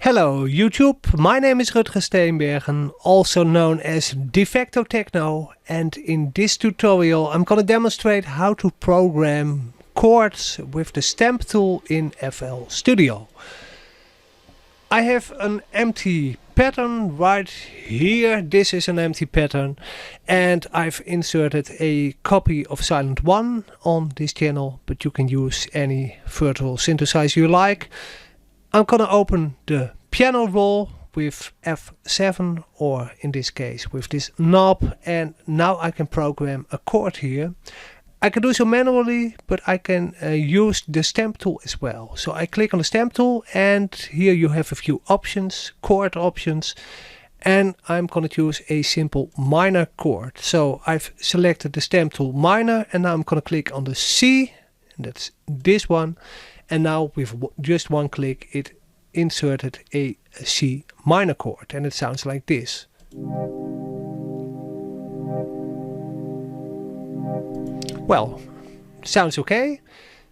Hello YouTube, my name is Rutger Steenbergen, also known as De Facto Techno, and in this tutorial I'm gonna demonstrate how to program chords with the stamp tool in FL Studio. I have an empty pattern right here. This is an empty pattern, and I've inserted a copy of Silent 1 on this channel, but you can use any virtual synthesizer you like. I'm gonna open the piano roll with F7, or in this case with this knob, and now I can program a chord here. I can do so manually, but I can use the stamp tool as well. So I click on the stamp tool, and here you have a few options, chord options, and I'm gonna choose a simple minor chord. So I've selected the stamp tool minor, and now I'm gonna click on the C, and that's this one. And now with just one click it inserted a C minor chord, and it sounds like this. Well, sounds okay.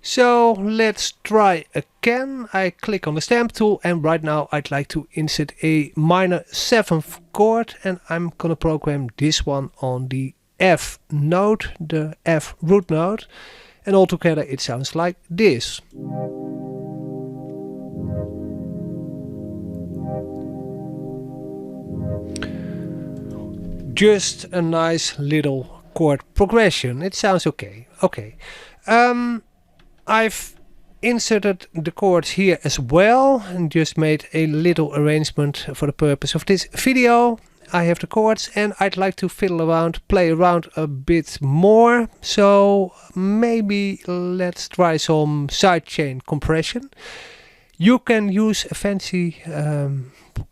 So let's try again. I click on the stamp tool, and right now I'd like to insert a minor 7th chord, and I'm gonna program this one on the F note, the F root note. And altogether it sounds like this. Just a nice little chord progression. It sounds okay. I've inserted the chords here as well and just made a little arrangement for the purpose of this video. I have the chords, and I'd like to fiddle around, play around a bit more. So maybe let's try some sidechain compression. You can use a fancy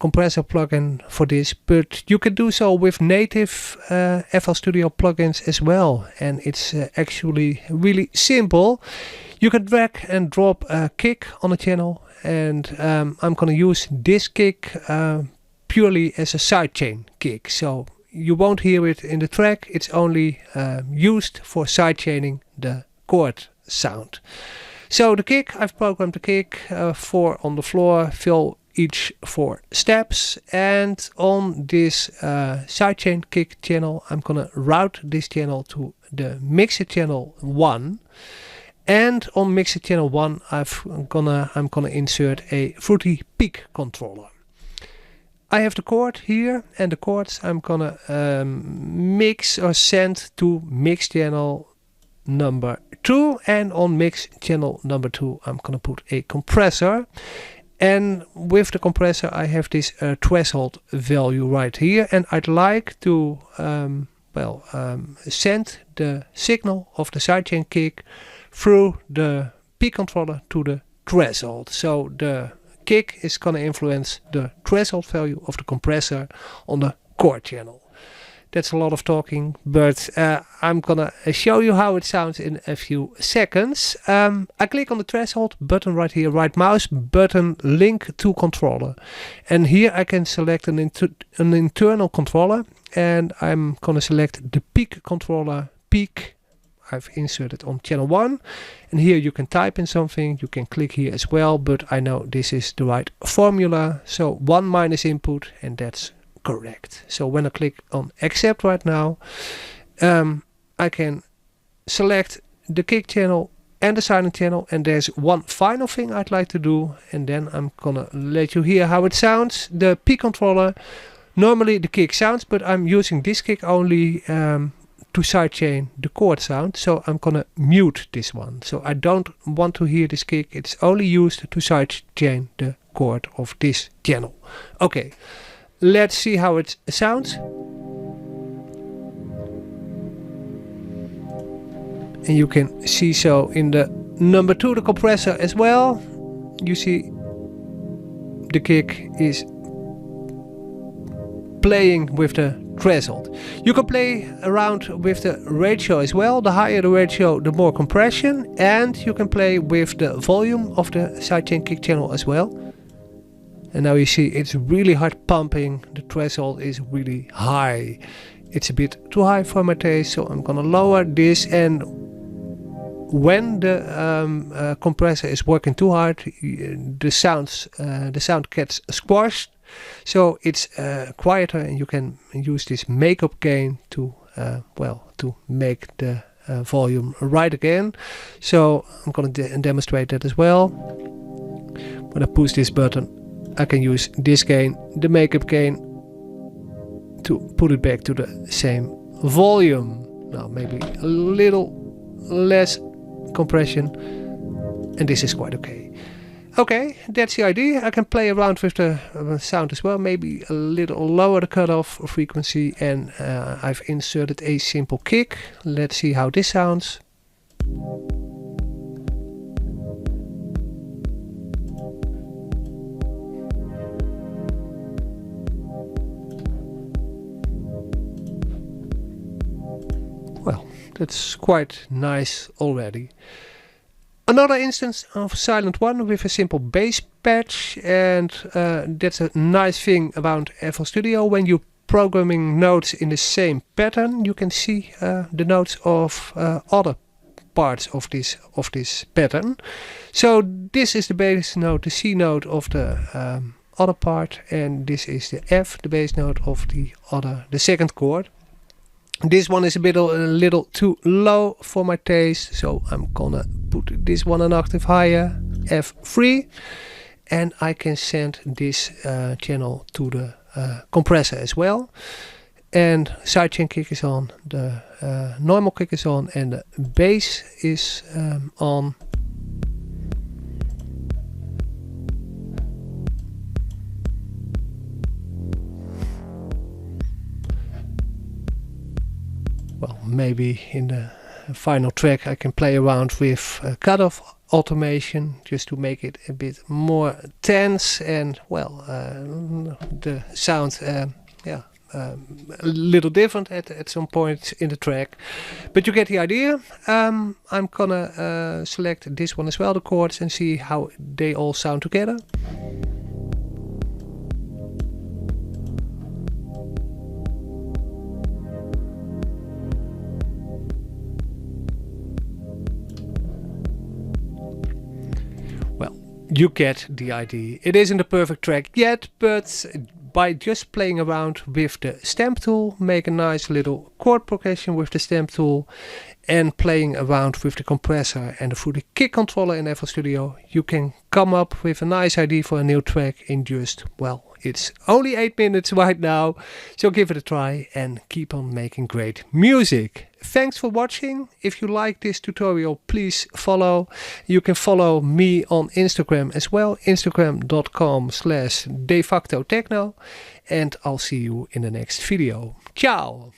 compressor plugin for this, but you can do so with native FL Studio plugins as well, and it's actually really simple. You can drag and drop a kick on a channel, and I'm gonna use this kick purely as a sidechain kick, so you won't hear it in the track. It's only used for sidechaining the chord sound. So the kick, I've programmed the kick 4 on the floor, fill each 4 steps, and on this sidechain kick channel I'm gonna route this channel to the mixer channel 1, and on mixer channel 1 I'm gonna insert a fruity peak controller. I have the chord here, and the chords I'm gonna mix or send to mix channel number 2, and on mix channel number 2 I'm gonna put a compressor, and with the compressor I have this threshold value right here, and I'd like to send the signal of the sidechain kick through the peak controller to the threshold. So the kick is gonna influence the threshold value of the compressor on the chord channel. That's a lot of talking, but I'm gonna show you how it sounds in a few seconds. I click on the threshold button right here, right mouse button, link to controller, and here I can select an internal controller, and I'm gonna select the peak controller, peak. I've inserted on channel 1, and here you can type in something, you can click here as well, but I know this is the right formula, so 1 minus input, and that's correct. So when I click on accept right now, I can select the kick channel and the silent channel, and there's one final thing I'd like to do, and then I'm gonna let you hear how it sounds. The peak controller, normally the kick sounds, but I'm using this kick only to sidechain the chord sound, so I'm gonna mute this one. So I don't want to hear this kick, it's only used to sidechain the chord of this channel. Okay, let's see how it sounds. And you can see so in the number 2, the compressor as well. You see the kick is playing with the threshold. You can play around with the ratio as well. The higher the ratio, the more compression, and you can play with the volume of the sidechain kick channel as well. And now you see it's really hard pumping. The threshold is really high. It's a bit too high for my taste, so I'm gonna lower this, and when the compressor is working too hard, the sound gets squashed, so it's quieter, and you can use this makeup gain to to make the volume right again. So I'm going to demonstrate that as well. When I push this button, I can use this gain, the makeup gain, to put it back to the same volume. Now maybe a little less compression, and this is quite okay. Okay, that's the idea. I can play around with the sound as well, maybe a little lower the cutoff frequency, and I've inserted a simple kick. Let's see how this sounds. Well, that's quite nice already. Another instance of silent one with a simple bass patch, and that's a nice thing about FL Studio. When you're programming notes in the same pattern, you can see the notes of other parts of this pattern. So this is the bass note, the C note of the other part, and this is the F, the bass note of the second chord. This one is a little too low for my taste, so I'm gonna put this one an octave higher, F3, and I can send this channel to the compressor as well. And sidechain kick is on, the normal kick is on, and the bass is on. Well, maybe in the final track I can play around with cutoff automation just to make it a bit more tense, and the sound a little different at some point in the track, but you get the idea. I'm gonna select this one as well, the chords, and see how they all sound together. You get the idea. It isn't a perfect track yet, but by just playing around with the stamp tool, make a nice little chord progression with the stamp tool, and playing around with the compressor and the Fruity Kick controller in FL Studio, you can come up with a nice idea for a new track in just, it's only 8 minutes right now, so give it a try and keep on making great music. Thanks for watching. If you like this tutorial, please follow. You can follow me on Instagram as well, instagram.com/defactotechno, and I'll see you in the next video. Ciao!